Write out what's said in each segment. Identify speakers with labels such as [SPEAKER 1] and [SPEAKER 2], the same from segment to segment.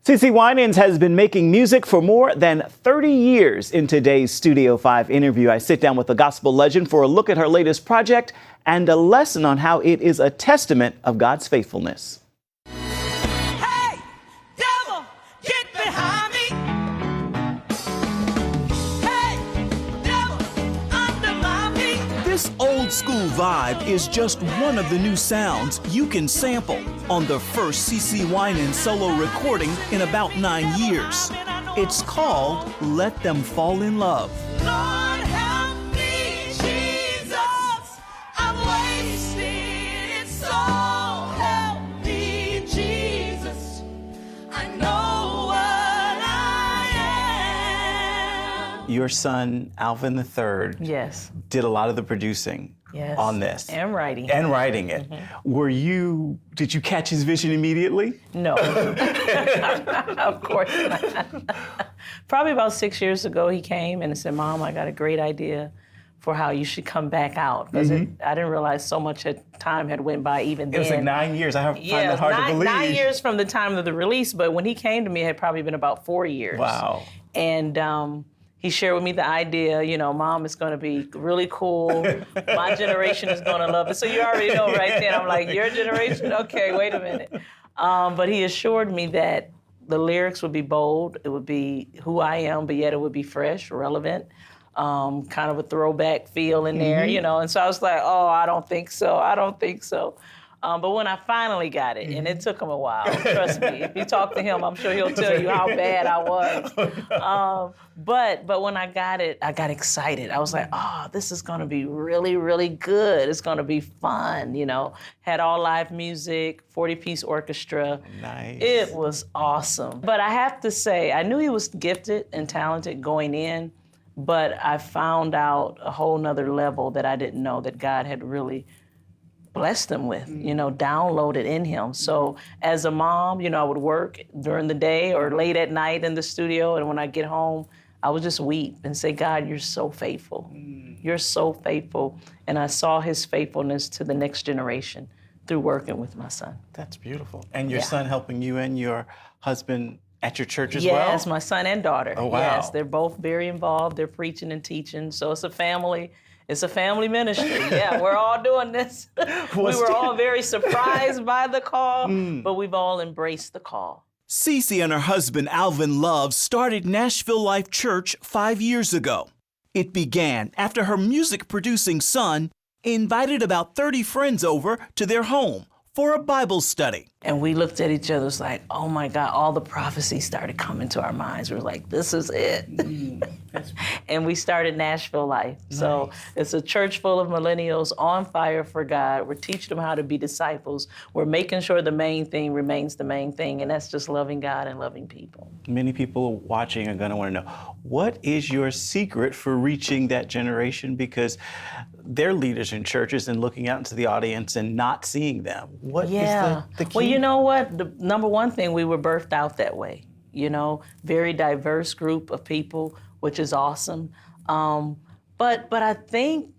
[SPEAKER 1] CeCe Winans has been making music for more than 30 years. In today's Studio 5 interview, I sit down with the gospel legend for a look at her latest project and a lesson on how it is a testament of God's faithfulness.
[SPEAKER 2] Hey, devil, get behind me. Hey, devil, under my feet.
[SPEAKER 3] This old school vibe is just one of the new sounds you can sample on the first CeCe Winans solo recording in about 9 years. It's called Let Them Fall in Love.
[SPEAKER 2] Lord, help me, Jesus. I'm wasted, so help me, Jesus. I know what I am.
[SPEAKER 1] Your son, Alvin III,
[SPEAKER 4] Yes.
[SPEAKER 1] did a lot of the producing
[SPEAKER 4] Yes.
[SPEAKER 1] on this.
[SPEAKER 4] And writing.
[SPEAKER 1] And writing it. Did you catch his vision immediately?
[SPEAKER 4] No. Of course not. Probably about 6 years ago, he came and said, "Mom, I got a great idea for how you should come back out." Because I didn't realize so much time had went by even then.
[SPEAKER 1] It was like 9 years. I find
[SPEAKER 4] Yeah,
[SPEAKER 1] that hard to believe.
[SPEAKER 4] 9 years from the time of the release, but when he came to me, it had probably been about 4 years.
[SPEAKER 1] Wow.
[SPEAKER 4] And he shared with me the idea, Mom, it's going to be really cool. My generation is going to love it. So you already know right then. I'm like, your generation? Okay, wait a minute. But he assured me that the lyrics would be bold. It would be who I am, but yet it would be fresh, relevant, kind of a throwback feel in there, And so I was like, oh, I don't think so. I don't think so. But when I finally got it, and it took him a while, trust me. If you talk to him, I'm sure he'll tell you how bad I was. But when I got it, I got excited. I was like, oh, this is going to be really, really good. It's going to be fun, Had all live music, 40-piece orchestra.
[SPEAKER 1] Nice.
[SPEAKER 4] It was awesome. But I have to say, I knew he was gifted and talented going in, but I found out a whole nother level that I didn't know that God had really blessed him with, downloaded in him. So as a mom, I would work during the day or late at night in the studio, and when I get home, I would just weep and say, God, you're so faithful. You're so faithful. And I saw his faithfulness to the next generation through working with my son.
[SPEAKER 1] That's beautiful. And your son helping you and your husband at your church as well?
[SPEAKER 4] Yes, my son and daughter.
[SPEAKER 1] Oh, wow.
[SPEAKER 4] Yes, they're both very involved. They're preaching and teaching. So it's a family. It's a family ministry. Yeah, we're all doing this. We were all very surprised by the call, but we've all embraced the call.
[SPEAKER 3] CeCe and her husband Alvin Love started Nashville Life Church 5 years ago. It began after her music-producing son invited about 30 friends over to their home for a Bible study.
[SPEAKER 4] And we looked at each other, was like, oh my God, all the prophecies started coming to our minds. We were like, this is it. And we started Nashville Life. Nice. So it's a church full of millennials on fire for God. We're teaching them how to be disciples. We're making sure the main thing remains the main thing, and that's just loving God and loving people.
[SPEAKER 1] Many people watching are going to want to know, what is your secret for reaching that generation? Because they're leaders in churches and looking out into the audience and not seeing them. What is the key?
[SPEAKER 4] Well, you know what? The number one thing, we were birthed out that way. Very diverse group of people, which is awesome. But I think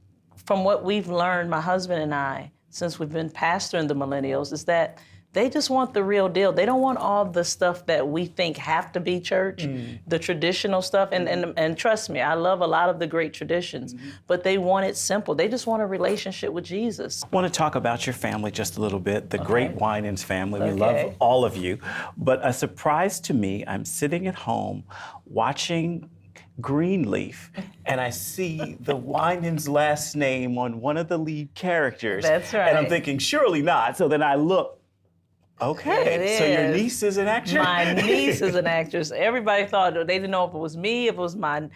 [SPEAKER 4] from what we've learned, my husband and I, since we've been pastoring the millennials, is that they just want the real deal. They don't want all the stuff that we think have to be church, the traditional stuff. And trust me, I love a lot of the great traditions, but they want it simple. They just want a relationship with Jesus.
[SPEAKER 1] I want to talk about your family just a little bit, the great Winans family. We
[SPEAKER 4] Okay.
[SPEAKER 1] love all of you. But a surprise to me, I'm sitting at home watching Greenleaf, and I see the Winans last name on one of the lead characters.
[SPEAKER 4] That's right.
[SPEAKER 1] And I'm thinking, surely not. So then I look. Okay, so your niece is an actress?
[SPEAKER 4] My niece is an actress. Everybody thought, they didn't know if it was me, if it was my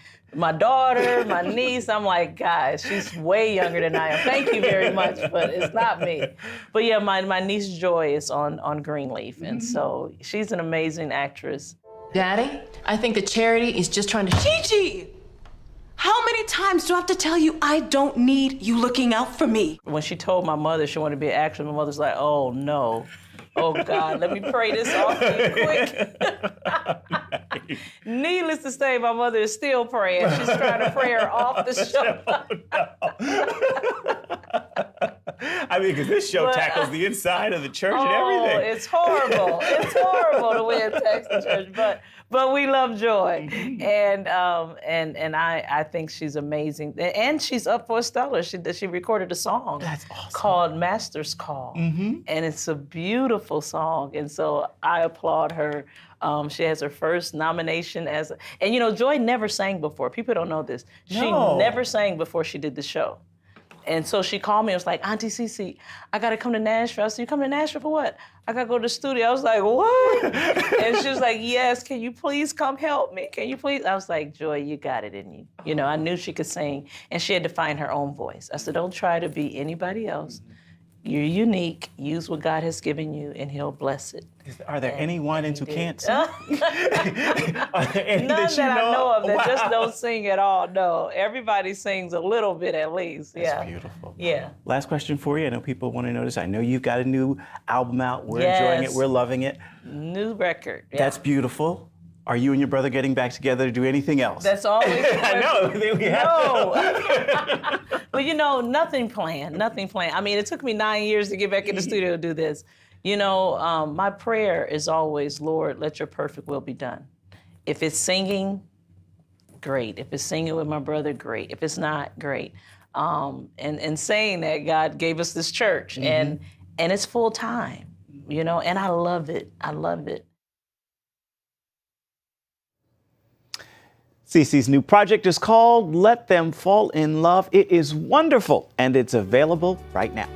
[SPEAKER 4] daughter, my niece. I'm like, guys, she's way younger than I am. Thank you very much, but it's not me. But yeah, my niece Joy is on Greenleaf, and so she's an amazing actress.
[SPEAKER 5] Daddy, I think the charity is just trying to...
[SPEAKER 6] Gigi! How many times do I have to tell you I don't need you looking out for me?
[SPEAKER 4] When she told my mother she wanted to be an actress, my mother's like, oh no. Oh God, let me pray this off quick. Needless to say, my mother is still praying. She's trying to pray her off the show.
[SPEAKER 1] I mean, because this show tackles the inside of the church and everything.
[SPEAKER 4] It's horrible. It's horrible the way it attacks the church, but we love Joy, and I think she's amazing, and she's up for a stellar. She recorded a song called Master's Call, and it's a beautiful song, and so I applaud her. She has her first nomination and you know, Joy never sang before. People don't know this. She never sang before she did the show. And so she called me and was like, Auntie CeCe, I got to come to Nashville. I said, you come to Nashville for what? I got to go to the studio. I was like, what? And she was like, yes, can you please come help me? Can you please? I was like, Joy, you got it in you. You know, I knew she could sing, and she had to find her own voice. I said, don't try to be anybody else. You're unique. Use what God has given you, and He'll bless it.
[SPEAKER 1] Are there any Winans who can't sing? Are there any
[SPEAKER 4] None that I know of that just
[SPEAKER 1] Wow.
[SPEAKER 4] don't sing at all. No, everybody sings a little bit at least.
[SPEAKER 1] That's beautiful.
[SPEAKER 4] Yeah.
[SPEAKER 1] Last question for you. I know people want to know this. I know you've got a new album out. We're enjoying it.
[SPEAKER 4] Yes.
[SPEAKER 1] We're loving it.
[SPEAKER 4] New record. Yeah.
[SPEAKER 1] That's beautiful. Are you and your brother getting back together to do anything else?
[SPEAKER 4] That's always the
[SPEAKER 1] I know. We have
[SPEAKER 4] No. But you know, nothing planned. I mean, it took me 9 years to get back in the studio to do this. You know, my prayer is always, Lord, let your perfect will be done. If it's singing, great. If it's singing with my brother, great. If it's not, great. And saying that, God gave us this church, and it's full time, you know, and I love it. I love it.
[SPEAKER 1] CeCe's new project is called Let Them Fall in Love. It is wonderful, and it's available right now.